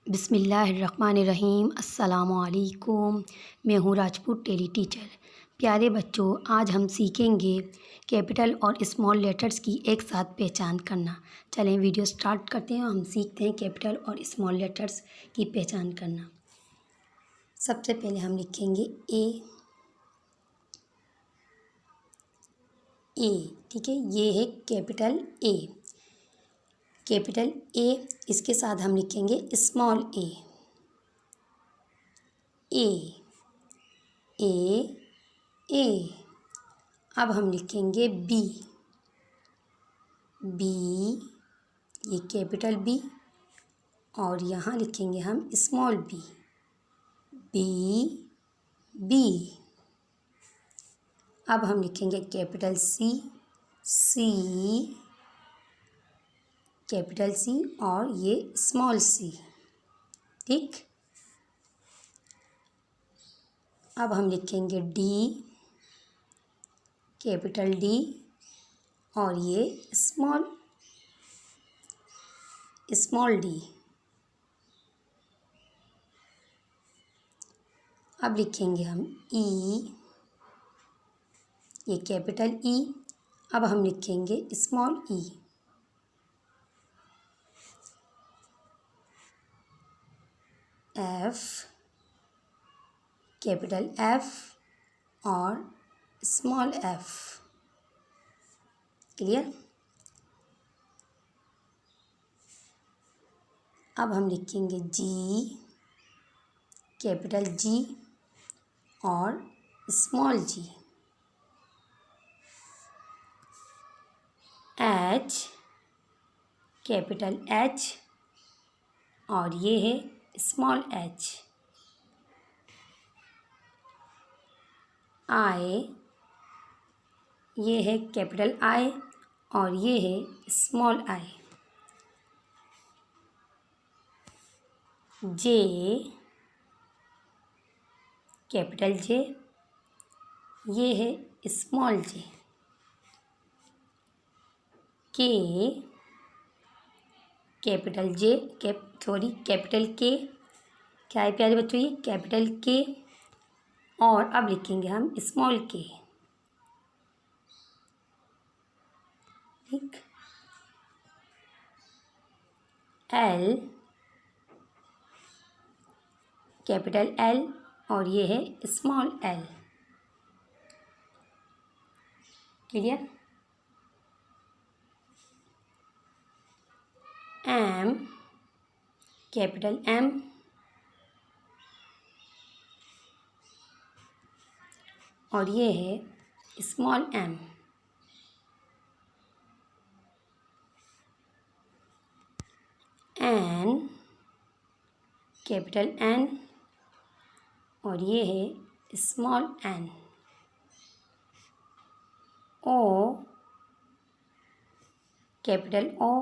बिस्मिल्लाहिर्रहमानिर्रहीम। अस्सलामुअलैकुम। मैं हूँ राजपूत टेली टीचर। प्यारे बच्चों, आज हम सीखेंगे कैपिटल और स्मॉल लेटर्स की एक साथ पहचान करना। चलें वीडियो स्टार्ट करते हैं। हम सीखते हैं कैपिटल और स्मॉल लेटर्स की पहचान करना। सबसे पहले हम लिखेंगे ए। ठीक है, ये है कैपिटल ए। कैपिटल ए, इसके साथ हम लिखेंगे स्मॉल ए। ए ए। अब हम लिखेंगे बी। ये कैपिटल बी और यहाँ लिखेंगे हम स्मॉल बी। बी। अब हम लिखेंगे कैपिटल सी। कैपिटल सी और ये स्मॉल सी। ठीक। अब हम लिखेंगे डी। कैपिटल डी और ये स्मॉल डी। अब लिखेंगे हम ई। ये कैपिटल ई। अब हम लिखेंगे स्मॉल ई। एफ। कैपिटल एफ और स्मॉल एफ। क्लियर। अब हम लिखेंगे जी। कैपिटल जी और स्मॉल जी। एच। कैपिटल एच और ये है स्मॉल एच। आई। ये है कैपिटल आई और ये है small I. J. Capital J, ये है स्मॉल जे। के। कैपिटल जे कैपिटल के। क्या है प्यारे बच्चों, ये कैपिटल के। और अब लिखेंगे हम स्मॉल के। ठीक। एल। कैपिटल एल और ये है small L. Clear. M. Capital M और ये है small M. N. Capital N और ये है small N. O. Capital O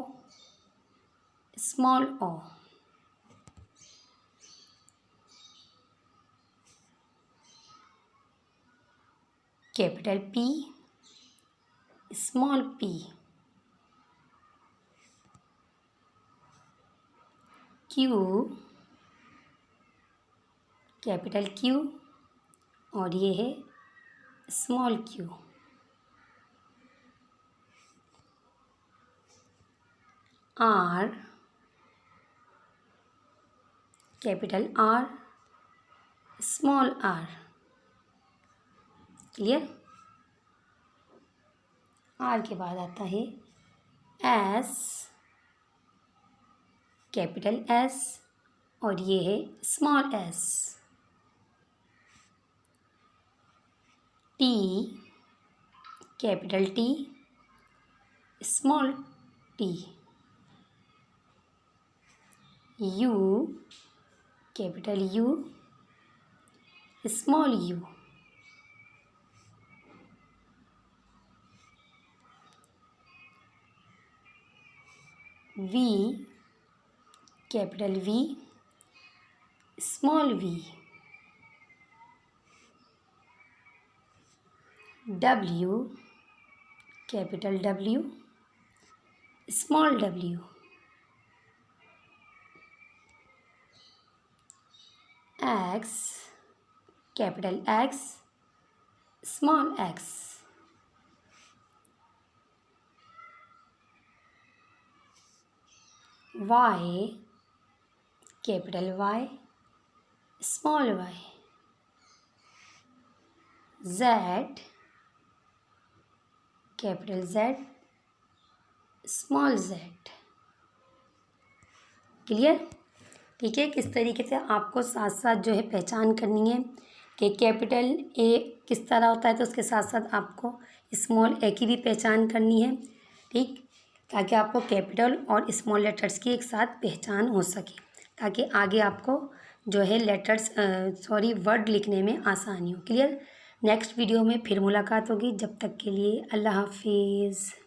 small O. Capital P small P. Q. Capital Q और ये है small Q. R. Capital R small R. Clear. R के बाद आता है एस। कैपिटल एस और ये है small S. T. Capital T small T. U. Capital U small U. V. Capital V small V. W. Capital W small W. X, capital X, small x. Y, capital Y, small y. Z, capital Z, small z. Clear? ठीक है, किस तरीके से आपको साथ साथ जो है पहचान करनी है कि कैपिटल ए किस तरह होता है, तो उसके साथ साथ आपको स्मॉल ए की भी पहचान करनी है, ठीक, ताकि आपको कैपिटल और स्मॉल लेटर्स की एक साथ पहचान हो सके, ताकि आगे आपको जो है वर्ड लिखने में आसानी हो। क्लियर? नेक्स्ट वीडियो में फिर मुलाकात होगी, जब तक के लिए अल्लाह हाफिज़।